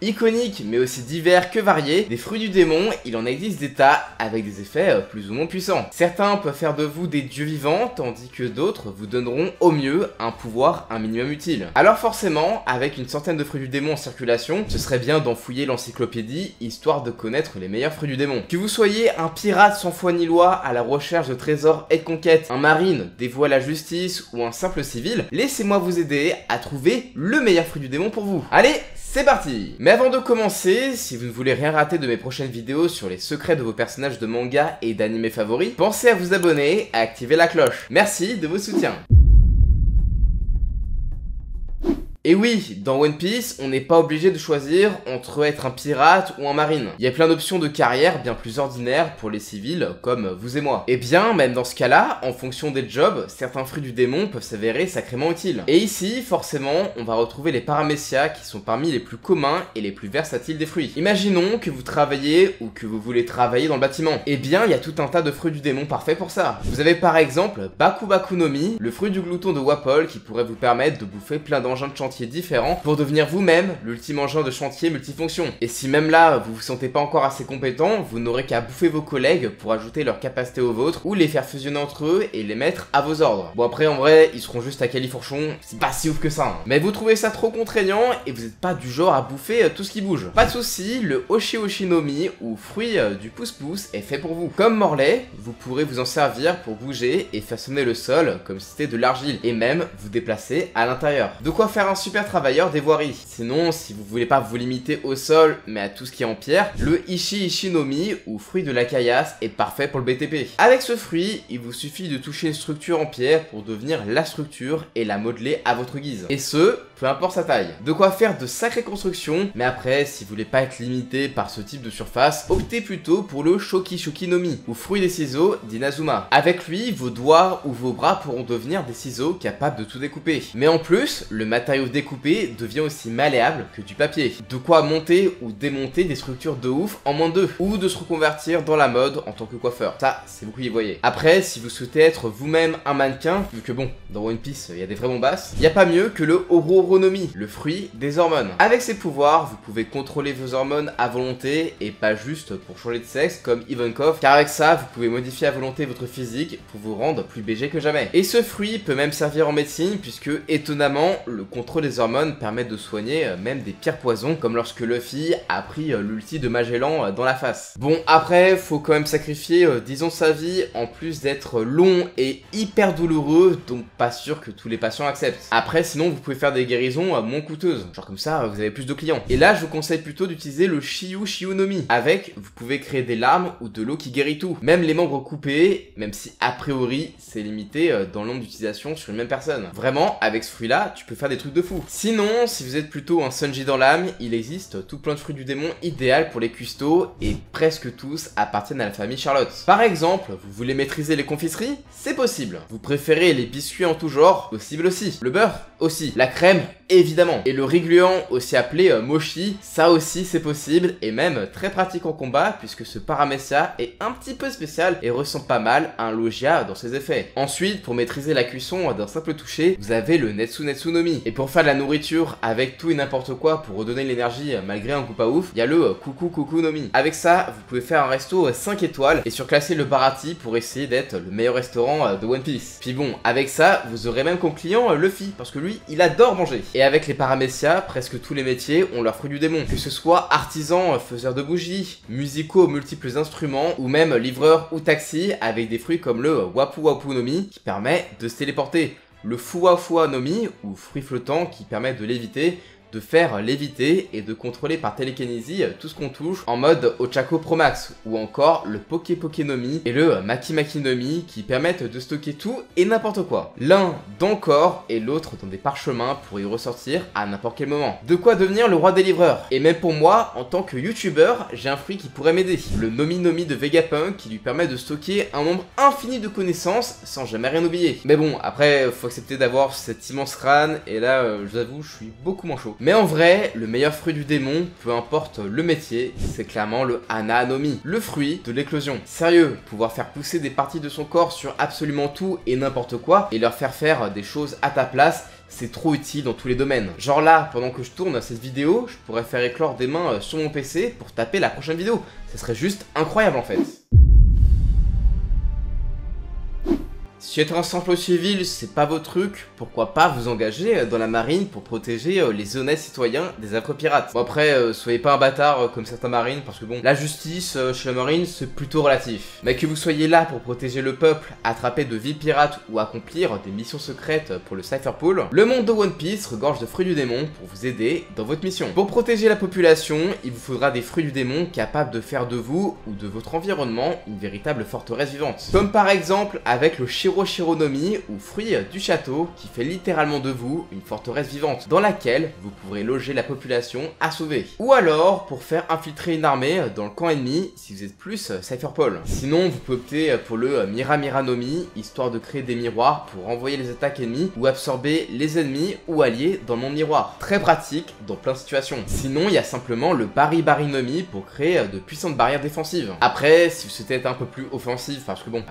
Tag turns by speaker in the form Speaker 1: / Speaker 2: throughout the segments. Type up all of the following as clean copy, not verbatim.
Speaker 1: Iconiques mais aussi divers que variés, des fruits du démon, il en existe des tas avec des effets plus ou moins puissants. Certains peuvent faire de vous des dieux vivants, tandis que d'autres vous donneront au mieux un pouvoir un minimum utile. Alors forcément, avec une centaine de fruits du démon en circulation, ce serait bien d'en fouiller l'encyclopédie, histoire de connaître les meilleurs fruits du démon. Que vous soyez un pirate sans foi ni loi à la recherche de trésors et de conquêtes, un marine dévoué à la justice ou un simple civil, laissez-moi vous aider à trouver le meilleur fruit du démon pour vous. Allez, c'est parti! Mais avant de commencer, si vous ne voulez rien rater de mes prochaines vidéos sur les secrets de vos personnages de manga et d'anime favoris, pensez à vous abonner, à activer la cloche. Merci de vos soutiens. Et oui, dans One Piece, on n'est pas obligé de choisir entre être un pirate ou un marine. Il y a plein d'options de carrière bien plus ordinaires pour les civils comme vous et moi. Et bien, même dans ce cas-là, en fonction des jobs, certains fruits du démon peuvent s'avérer sacrément utiles. Et ici, forcément, on va retrouver les paramécia qui sont parmi les plus communs et les plus versatiles des fruits. Imaginons que vous travaillez ou que vous voulez travailler dans le bâtiment. Et bien, il y a tout un tas de fruits du démon parfaits pour ça. Vous avez par exemple Baku Baku no Mi, le fruit du glouton de Wapol qui pourrait vous permettre de bouffer plein d'engins de chantier différents pour devenir vous-même l'ultime engin de chantier multifonction. Et si même là vous vous sentez pas encore assez compétent, vous n'aurez qu'à bouffer vos collègues pour ajouter leur capacité aux vôtres ou les faire fusionner entre eux et les mettre à vos ordres. Bon après en vrai ils seront juste à califourchon, c'est pas si ouf que ça hein. Mais vous trouvez ça trop contraignant et vous êtes pas du genre à bouffer tout ce qui bouge. Pas de soucis, le Oshi Oshi no Mi ou fruit du pouce-pouce est fait pour vous. Comme Morlaix, vous pourrez vous en servir pour bouger et façonner le sol comme si c'était de l'argile et même vous déplacer à l'intérieur. De quoi faire un super travailleur des voiries. Sinon, si vous voulez pas vous limiter au sol, mais à tout ce qui est en pierre, le Ishi Ishi no Mi ou fruit de la caillasse est parfait pour le BTP. Avec ce fruit, il vous suffit de toucher une structure en pierre pour devenir la structure et la modeler à votre guise. Et ce, peu importe sa taille. De quoi faire de sacrées constructions, mais après, si vous voulez pas être limité par ce type de surface, optez plutôt pour le Shoki Shoki no Mi ou fruit des ciseaux d'Inazuma. Avec lui, vos doigts ou vos bras pourront devenir des ciseaux capables de tout découper. Mais en plus, le matériau découpé devient aussi malléable que du papier. De quoi monter ou démonter des structures de ouf en moins de 2, ou de se reconvertir dans la mode en tant que coiffeur. Ça, c'est vous qui y voyez. Après, si vous souhaitez être vous-même un mannequin, vu que bon, dans One Piece, il y a des vrais bombasses, il n'y a pas mieux que le Ororo no Mi, le fruit des hormones. Avec ses pouvoirs, vous pouvez contrôler vos hormones à volonté et pas juste pour changer de sexe comme Ivankov, car avec ça, vous pouvez modifier à volonté votre physique pour vous rendre plus BG que jamais. Et ce fruit peut même servir en médecine puisque, étonnamment, le contrôle des hormones permet de soigner même des pires poisons comme lorsque Luffy a pris l'ulti de Magellan dans la face. Bon après faut quand même sacrifier disons sa vie en plus d'être long et hyper douloureux, donc pas sûr que tous les patients acceptent. Après sinon vous pouvez faire des guérisons moins coûteuses, genre comme ça vous avez plus de clients. Et là je vous conseille plutôt d'utiliser le Shiyu Shiyu no Mi. Avec vous pouvez créer des larmes ou de l'eau qui guérit tout, même les membres coupés, même si a priori c'est limité dans le nombre d'utilisation sur une même personne. Vraiment avec ce fruit là tu peux faire des trucs de fou. Sinon, si vous êtes plutôt un Sanji dans l'âme, il existe tout plein de fruits du démon idéal pour les cuistots et presque tous appartiennent à la famille Charlotte. Par exemple, vous voulez maîtriser les confiseries? C'est possible. Vous préférez les biscuits en tout genre? Possible aussi. Le beurre? Aussi. La crème? Évidemment. Et le riz gluant, aussi appelé mochi, ça aussi c'est possible et même très pratique en combat puisque ce paramécia est un petit peu spécial et ressemble pas mal à un logia dans ses effets. Ensuite, pour maîtriser la cuisson d'un simple toucher, vous avez le Netsu Netsu no Mi. Et pour faire de la nourriture avec tout et n'importe quoi pour redonner l'énergie malgré un coup pas ouf, il y a le Kuku Kuku no Mi. Avec ça, vous pouvez faire un resto 5 étoiles et surclasser le Barati pour essayer d'être le meilleur restaurant de One Piece. Puis bon, avec ça, vous aurez même comme client Luffy parce que lui, il adore manger. Et avec les paramécia, presque tous les métiers ont leur fruit du démon. Que ce soit artisan, faiseur de bougies, musicaux aux multiples instruments ou même livreur ou taxi avec des fruits comme le Wapu Wapu no Mi qui permet de se téléporter. Le Fua Fua no Mi ou fruit flottant qui permet de léviter, de faire léviter et de contrôler par télékinésie tout ce qu'on touche en mode Ochako Pro Max, ou encore le Poké Poké no Mi et le Maki Maki no Mi qui permettent de stocker tout et n'importe quoi. L'un dans le corps et l'autre dans des parchemins pour y ressortir à n'importe quel moment. De quoi devenir le roi des livreurs. Et même pour moi, en tant que youtubeur, j'ai un fruit qui pourrait m'aider. Le Nomi Nomi de Vegapunk qui lui permet de stocker un nombre infini de connaissances sans jamais rien oublier. Mais bon, après, faut accepter d'avoir cet immense crâne et là, je vous avoue, je suis beaucoup moins chaud. Mais en vrai, le meilleur fruit du démon, peu importe le métier, c'est clairement le Hana no Mi, le fruit de l'éclosion. Sérieux, pouvoir faire pousser des parties de son corps sur absolument tout et n'importe quoi, et leur faire faire des choses à ta place, c'est trop utile dans tous les domaines. Genre là, pendant que je tourne cette vidéo, je pourrais faire éclore des mains sur mon PC pour taper la prochaine vidéo. Ce serait juste incroyable en fait. Si être un simple civil, c'est pas votre truc, pourquoi pas vous engager dans la marine pour protéger les honnêtes citoyens des affreux pirates. Bon après, soyez pas un bâtard comme certains marines, parce que bon, la justice chez la marine, c'est plutôt relatif. Mais que vous soyez là pour protéger le peuple, attraper de villes pirates ou accomplir des missions secrètes pour le Cypher Pole, le monde de One Piece regorge de fruits du démon pour vous aider dans votre mission. Pour protéger la population, il vous faudra des fruits du démon capables de faire de vous ou de votre environnement une véritable forteresse vivante. Comme par exemple avec le Shironomi ou fruit du château qui fait littéralement de vous une forteresse vivante dans laquelle vous pourrez loger la population à sauver. Ou alors pour faire infiltrer une armée dans le camp ennemi si vous êtes plus Cypher Pole. Sinon vous pouvez opter pour le Mira-Mira-Nomi histoire de créer des miroirs pour renvoyer les attaques ennemies ou absorber les ennemis ou alliés dans le monde miroir. Très pratique dans plein de situations. Sinon il y a simplement le Bari-Bari-Nomi pour créer de puissantes barrières défensives. Après si vous souhaitez être un peu plus offensif parce que bon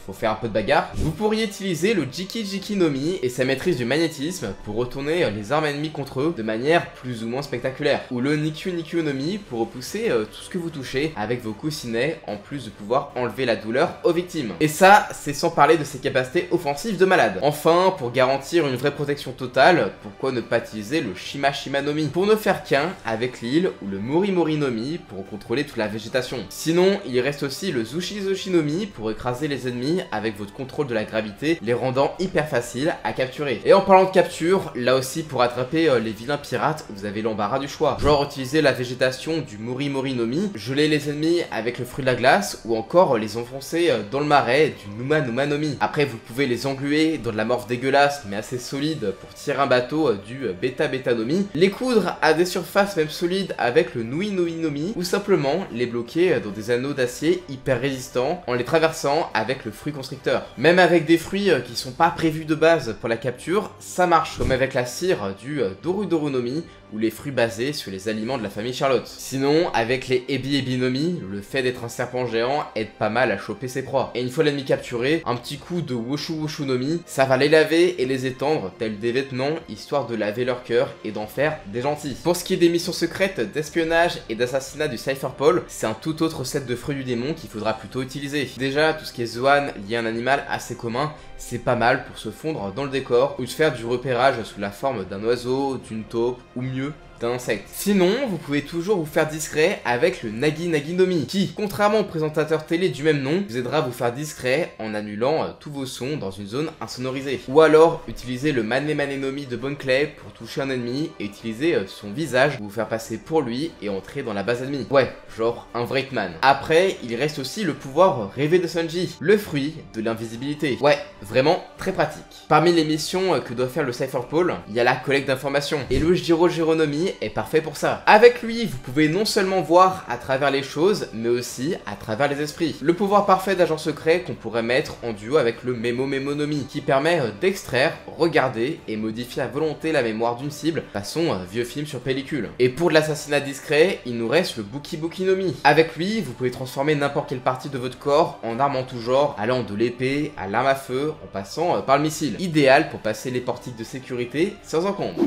Speaker 1: faut faire un peu de bagarre, vous pourriez utiliser le Jiki-Jiki Nomi et sa maîtrise du magnétisme pour retourner les armes ennemies contre eux de manière plus ou moins spectaculaire. Ou le Nikyu-Nikyu Nomi pour repousser tout ce que vous touchez avec vos coussinets en plus de pouvoir enlever la douleur aux victimes. Et ça, c'est sans parler de ses capacités offensives de malade. Enfin, pour garantir une vraie protection totale, pourquoi ne pas utiliser le Shima-Shima Nomi pour ne faire qu'un avec l'île ou le Mori-Mori Nomi pour contrôler toute la végétation. Sinon, il reste aussi le Zushi-Zushi Nomi pour écraser les ennemis avec votre contrôle de la gravité, les rendant hyper faciles à capturer. Et en parlant de capture, là aussi pour attraper les vilains pirates, vous avez l'embarras du choix. Genre utiliser la végétation du Mori-Mori Nomi, geler les ennemis avec le fruit de la glace, ou encore les enfoncer dans le marais du Numa-Numa Nomi. Après vous pouvez les engluer dans de la morphe dégueulasse mais assez solide pour tirer un bateau du Beta-Beta Nomi, les coudre à des surfaces même solides avec le Nui-Nui Nomi, ou simplement les bloquer dans des anneaux d'acier hyper résistants en les traversant avec le fruit constricteur. Même avec des fruits qui sont pas prévus de base pour la capture, ça marche, comme avec la cire du Doru-Doru Nomi ou les fruits basés sur les aliments de la famille Charlotte. Sinon, avec les Ebi-Ebi Nomi, le fait d'être un serpent géant aide pas mal à choper ses proies. Et une fois l'ennemi capturé, un petit coup de Wushu-Wushu Nomi, ça va les laver et les étendre tels des vêtements, histoire de laver leur cœur et d'en faire des gentils. Pour ce qui est des missions secrètes d'espionnage et d'assassinat du Cypher Pole, c'est un tout autre set de fruits du démon qu'il faudra plutôt utiliser. Déjà, tout ce qui est Zoan lié à un animal assez commun, c'est pas mal pour se fondre dans le décor ou se faire du repérage sous la forme d'un oiseau, d'une taupe ou mieux d'un insecte. Sinon, vous pouvez toujours vous faire discret avec le Nagi Nagi Nomi qui, contrairement au présentateur télé du même nom, vous aidera à vous faire discret en annulant tous vos sons dans une zone insonorisée. Ou alors, utiliser le Mane Mane Nomi de Bon Clay pour toucher un ennemi et utiliser son visage pour vous faire passer pour lui et entrer dans la base ennemie. Ouais, genre un vrai Hitman. Après, il reste aussi le pouvoir rêvé de Sanji, le fruit de l'invisibilité. Ouais, vraiment très pratique. Parmi les missions que doit faire le Cypher Pole, il y a la collecte d'informations et le Jiro Nomi est parfait pour ça. Avec lui, vous pouvez non seulement voir à travers les choses, mais aussi à travers les esprits. Le pouvoir parfait d'agent secret qu'on pourrait mettre en duo avec le Memo Nomi, qui permet d'extraire, regarder et modifier à volonté la mémoire d'une cible, façon vieux film sur pellicule. Et pour de l'assassinat discret, il nous reste le Buki Nomi. Avec lui, vous pouvez transformer n'importe quelle partie de votre corps en arme en tout genre, allant de l'épée à l'arme à feu, en passant par le missile. Idéal pour passer les portiques de sécurité sans encombre.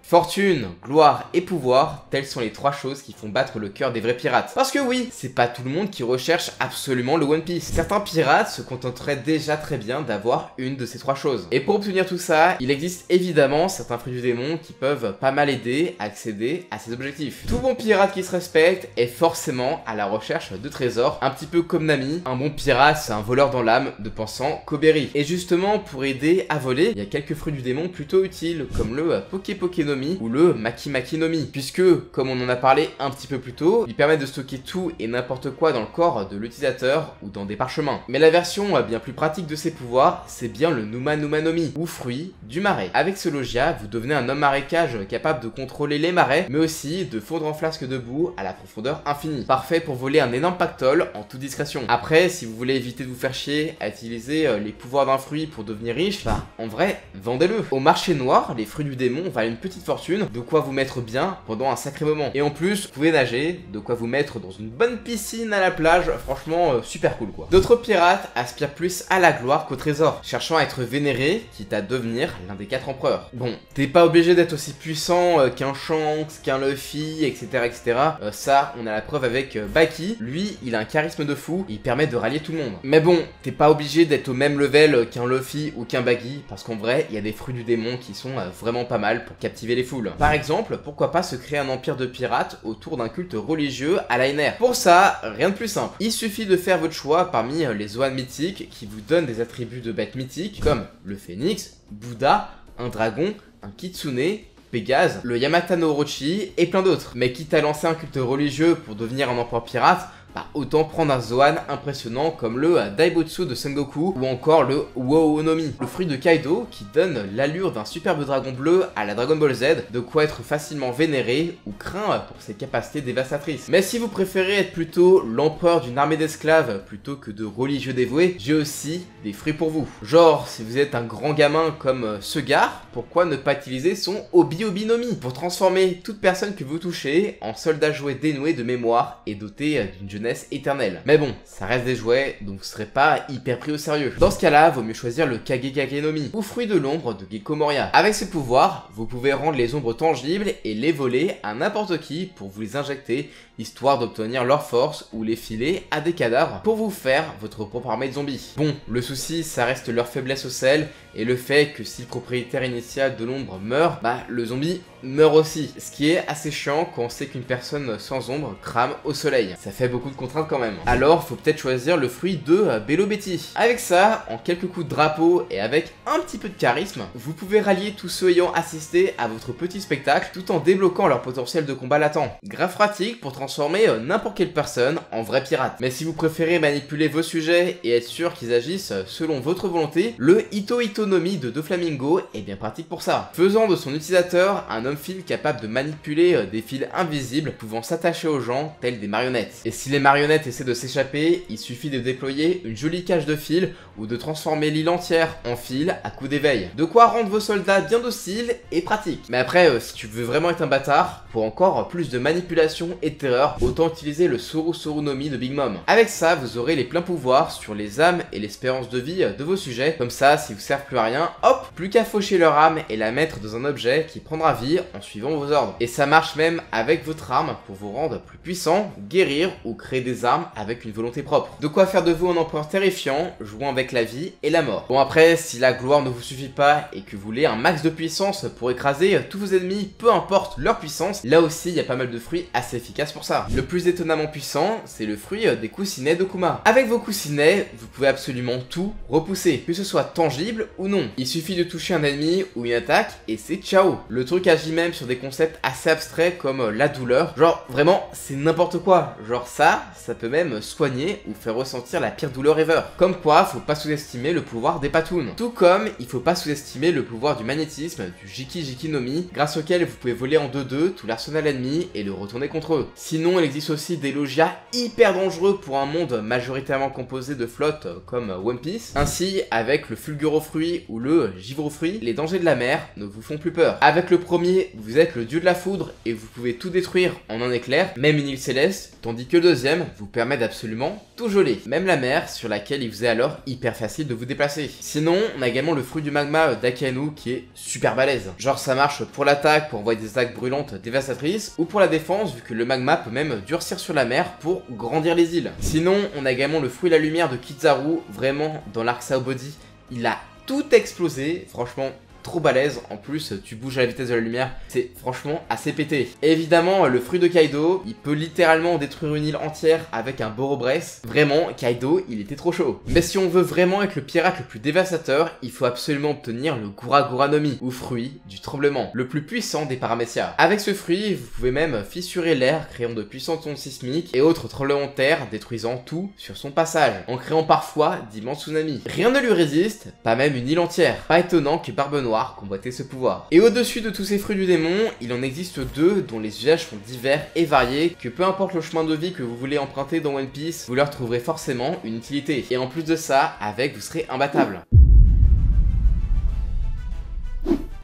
Speaker 1: Fortune, gloire et pouvoir, telles sont les trois choses qui font battre le cœur des vrais pirates. Parce que oui, c'est pas tout le monde qui recherche absolument le One Piece. Certains pirates se contenteraient déjà très bien d'avoir une de ces trois choses. Et pour obtenir tout ça, il existe évidemment certains fruits du démon qui peuvent pas mal aider à accéder à ces objectifs. Tout bon pirate qui se respecte est forcément à la recherche de trésors, un petit peu comme Nami. Un bon pirate, c'est un voleur dans l'âme de pensant qu'Oberi. Et justement, pour aider à voler, il y a quelques fruits du démon plutôt utiles, comme le Poké Nomi ou le Maki Maki Nomi, puisque, comme on en a parlé un petit peu plus tôt, ils permettent de stocker tout et n'importe quoi dans le corps de l'utilisateur ou dans des parchemins. Mais la version bien plus pratique de ces pouvoirs, c'est bien le Numa Numa Nomi, ou fruit du marais. Avec ce logia, vous devenez un homme marécage capable de contrôler les marais, mais aussi de fondre en flasque de boue à la profondeur infinie. Parfait pour voler un énorme pactole en toute discrétion. Après, si vous voulez éviter de vous faire chier à utiliser les pouvoirs d'un fruit pour devenir riche, bah, en vrai, vendez-le. Au marché noir, les fruits du démon valent une petite fortune, fortune, de quoi vous mettre bien pendant un sacré moment. Et en plus, vous pouvez nager, de quoi vous mettre dans une bonne piscine à la plage, franchement super cool quoi. D'autres pirates aspirent plus à la gloire qu'au trésor, cherchant à être vénérés, quitte à devenir l'un des 4 empereurs. Bon, t'es pas obligé d'être aussi puissant qu'un Shanks, qu'un Luffy, etc. etc. Ça, on a la preuve avec Baki. Lui, il a un charisme de fou, il permet de rallier tout le monde. Mais bon, t'es pas obligé d'être au même level qu'un Luffy ou qu'un Baki, parce qu'en vrai, il y a des fruits du démon qui sont vraiment pas mal pour captiver les foules. Par exemple, pourquoi pas se créer un empire de pirates autour d'un culte religieux à la NR. Pour ça, rien de plus simple. Il suffit de faire votre choix parmi les Zoan mythiques qui vous donnent des attributs de bêtes mythiques comme le phénix, Bouddha, un dragon, un kitsune, Pégase, le Yamata no Orochi et plein d'autres. Mais quitte à lancer un culte religieux pour devenir un empereur pirate, bah autant prendre un Zoan impressionnant comme le Daibutsu de Sengoku ou encore le Woonomi, le fruit de Kaido qui donne l'allure d'un superbe dragon bleu à la Dragon Ball Z, de quoi être facilement vénéré ou craint pour ses capacités dévastatrices. Mais si vous préférez être plutôt l'empereur d'une armée d'esclaves plutôt que de religieux dévoués, j'ai aussi des fruits pour vous. Genre, si vous êtes un grand gamin comme Sugar, pourquoi ne pas utiliser son Obi-Obi no Mi pour transformer toute personne que vous touchez en soldat jouet dénoué de mémoire et doté d'une jeunesse éternelle. Mais bon, ça reste des jouets, donc vous serez pas hyper pris au sérieux. Dans ce cas-là, vaut mieux choisir le Kagekage no Mi, ou fruit de l'ombre de Gekko Moria. Avec ce pouvoir, vous pouvez rendre les ombres tangibles et les voler à n'importe qui pour vous les injecter, histoire d'obtenir leur force ou les filer à des cadavres pour vous faire votre propre armée de zombies. Bon, le souci, ça reste leur faiblesse au sel et le fait que si le propriétaire initial de l'ombre meurt, bah le zombie meurt aussi. Ce qui est assez chiant quand on sait qu'une personne sans ombre crame au soleil. Ça fait beaucoup de contraintes quand même. Alors, faut peut-être choisir le fruit de Bello Betty. Avec ça, en quelques coups de drapeau et avec un petit peu de charisme, vous pouvez rallier tous ceux ayant assisté à votre petit spectacle tout en débloquant leur potentiel de combat latent. Grave pratique pour transformer n'importe quelle personne en vrai pirate. Mais si vous préférez manipuler vos sujets et être sûr qu'ils agissent selon votre volonté, le Ito Ito no Mi de Doflamingo est bien pratique pour ça. Faisant de son utilisateur un homme-fil capable de manipuler des fils invisibles pouvant s'attacher aux gens tels des marionnettes. Et si les marionnettes essaient de s'échapper, il suffit de déployer une jolie cage de fils ou de transformer l'île entière en fil à coup d'éveil. De quoi rendre vos soldats bien dociles et pratiques. Mais après, si tu veux vraiment être un bâtard, pour encore plus de manipulation et de terreur, autant utiliser le Soru Soru no Mi de Big Mom. Avec ça, vous aurez les pleins pouvoirs sur les âmes et l'espérance de vie de vos sujets. Comme ça, si vous servent plus à rien, hop, plus qu'à faucher leur âme et la mettre dans un objet qui prendra vie en suivant vos ordres. Et ça marche même avec votre arme pour vous rendre plus puissant, guérir ou créer des armes avec une volonté propre. De quoi faire de vous un empereur terrifiant, jouant avec la vie et la mort. Bon après, si la gloire ne vous suffit pas et que vous voulez un max de puissance pour écraser tous vos ennemis, peu importe leur puissance, là aussi il y a pas mal de fruits assez efficaces pour ça. Le plus étonnamment puissant, c'est le fruit des coussinets d'Okuma. Avec vos coussinets, vous pouvez absolument tout repousser, que ce soit tangible ou non. Il suffit de toucher un ennemi ou une attaque et c'est ciao. Le truc agit même sur des concepts assez abstraits comme la douleur. Genre vraiment, c'est n'importe quoi. Genre ça peut même soigner ou faire ressentir la pire douleur ever. Comme quoi, faut pas sous-estimer le pouvoir des patounes. Tout comme il faut pas sous-estimer le pouvoir du magnétisme, du Jiki Jiki no Mi, grâce auquel vous pouvez voler en 2-2 tout l'arsenal ennemi et le retourner contre eux. Sinon, il existe aussi des logias hyper dangereux pour un monde majoritairement composé de flottes comme One Piece. Ainsi, avec le Fulgurofruit ou le Givrofruit, les dangers de la mer ne vous font plus peur. Avec le premier, vous êtes le dieu de la foudre et vous pouvez tout détruire en un éclair, même une île céleste, tandis que le deuxième vous permet d'absolument tout geler, même la mer sur laquelle il vous est alors hyper facile de vous déplacer. Sinon, on a également le fruit du magma d'Akainu qui est super balèze. Genre ça marche pour l'attaque pour envoyer des attaques brûlantes dévastatrices, ou pour la défense vu que le magma peut même durcir sur la mer pour grandir les îles. Sinon, on a également le fruit de la lumière de Kizaru, vraiment dans l'arc Sao Body, il a tout explosé, franchement trop balèze, en plus tu bouges à la vitesse de la lumière, c'est franchement assez pété. Et évidemment le fruit de Kaido, il peut littéralement détruire une île entière avec un Borobresse. Vraiment, Kaido il était trop chaud. Mais si on veut vraiment être le pirate le plus dévastateur, il faut absolument obtenir le Gura Gura no Mi, ou fruit du tremblement, le plus puissant des Paramecia. Avec ce fruit, vous pouvez même fissurer l'air, créant de puissantes ondes sismiques et autres tremblements de terre, détruisant tout sur son passage, en créant parfois d'immenses tsunamis. Rien ne lui résiste, pas même une île entière. Pas étonnant que Barbe Noire combattait ce pouvoir. Et au-dessus de tous ces fruits du démon, il en existe deux dont les usages sont divers et variés, que peu importe le chemin de vie que vous voulez emprunter dans One Piece, vous leur trouverez forcément une utilité. Et en plus de ça, avec, vous serez imbattable.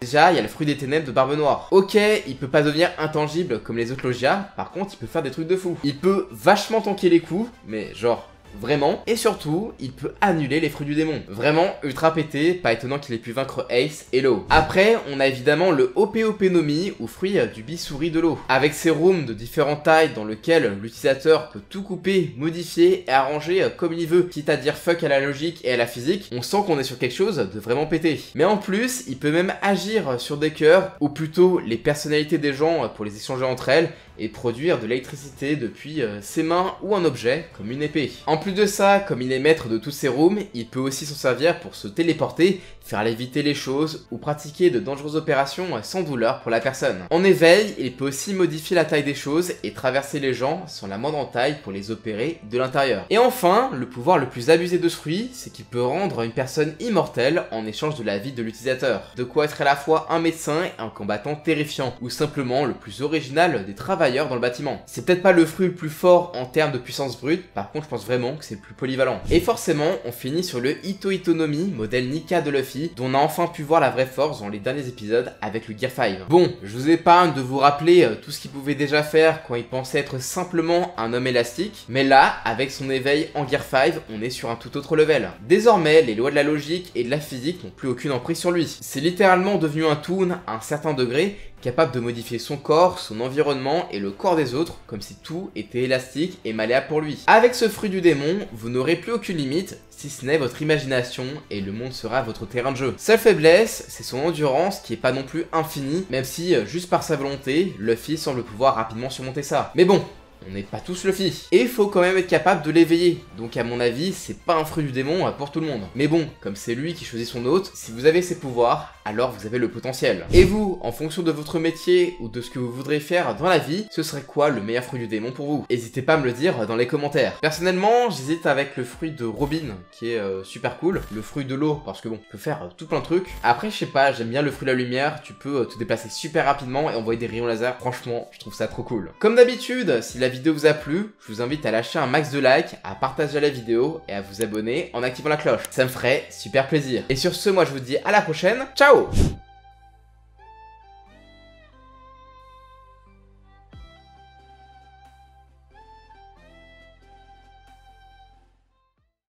Speaker 1: Déjà, il y a le fruit des ténèbres de Barbe Noire. Ok, il peut pas devenir intangible comme les autres Logia, par contre, il peut faire des trucs de fou. Il peut vachement tanker les coups, mais genre... vraiment, et surtout, il peut annuler les fruits du démon. Vraiment ultra pété, pas étonnant qu'il ait pu vaincre Ace et Law. Après, on a évidemment le OPOP Nomi, ou fruit du bisouris de l'eau. Avec ses rooms de différentes tailles dans lesquels l'utilisateur peut tout couper, modifier et arranger comme il veut, quitte à dire fuck à la logique et à la physique, on sent qu'on est sur quelque chose de vraiment pété. Mais en plus, il peut même agir sur des cœurs, ou plutôt les personnalités des gens pour les échanger entre elles, et produire de l'électricité depuis ses mains ou un objet, comme une épée. En plus de ça, comme il est maître de tous ses rooms, il peut aussi s'en servir pour se téléporter, faire léviter les choses, ou pratiquer de dangereuses opérations sans douleur pour la personne. En éveil, il peut aussi modifier la taille des choses et traverser les gens sans la moindre entaille pour les opérer de l'intérieur. Et enfin, le pouvoir le plus abusé de ce fruit, c'est qu'il peut rendre une personne immortelle en échange de la vie de l'utilisateur. De quoi être à la fois un médecin et un combattant terrifiant, ou simplement le plus original des travailleurs dans le bâtiment. C'est peut-être pas le fruit le plus fort en termes de puissance brute, par contre je pense vraiment que c'est le plus polyvalent. Et forcément, on finit sur le Ito Itonomi, modèle Nika de Luffy, dont on a enfin pu voir la vraie force dans les derniers épisodes avec le Gear 5. Bon, je vous épargne de vous rappeler tout ce qu'il pouvait déjà faire quand il pensait être simplement un homme élastique, mais là, avec son éveil en Gear 5, on est sur un tout autre level. Désormais, les lois de la logique et de la physique n'ont plus aucune emprise sur lui. C'est littéralement devenu un toon à un certain degré, capable de modifier son corps, son environnement et le corps des autres, comme si tout était élastique et malléable pour lui. Avec ce fruit du démon, vous n'aurez plus aucune limite, si ce n'est votre imagination, et le monde sera votre terrain de jeu. Seule faiblesse, c'est son endurance qui est pas non plus infinie, même si, juste par sa volonté, Luffy semble pouvoir rapidement surmonter ça. Mais bon, on n'est pas tous Luffy. Et il faut quand même être capable de l'éveiller. Donc à mon avis, c'est pas un fruit du démon pour tout le monde. Mais bon, comme c'est lui qui choisit son hôte, si vous avez ses pouvoirs, alors vous avez le potentiel. Et vous, en fonction de votre métier ou de ce que vous voudrez faire dans la vie, ce serait quoi le meilleur fruit du démon pour vous? N'hésitez pas à me le dire dans les commentaires. Personnellement, j'hésite avec le fruit de Robin, qui est super cool. Le fruit de l'eau, parce que bon, tu peux faire tout plein de trucs. Après, je sais pas, j'aime bien le fruit de la lumière. Tu peux te déplacer super rapidement et envoyer des rayons laser. Franchement, je trouve ça trop cool. Comme d'habitude, si la vidéo vous a plu, je vous invite à lâcher un max de likes, à partager la vidéo et à vous abonner en activant la cloche. Ça me ferait super plaisir. Et sur ce, moi je vous dis à la prochaine. Ciao!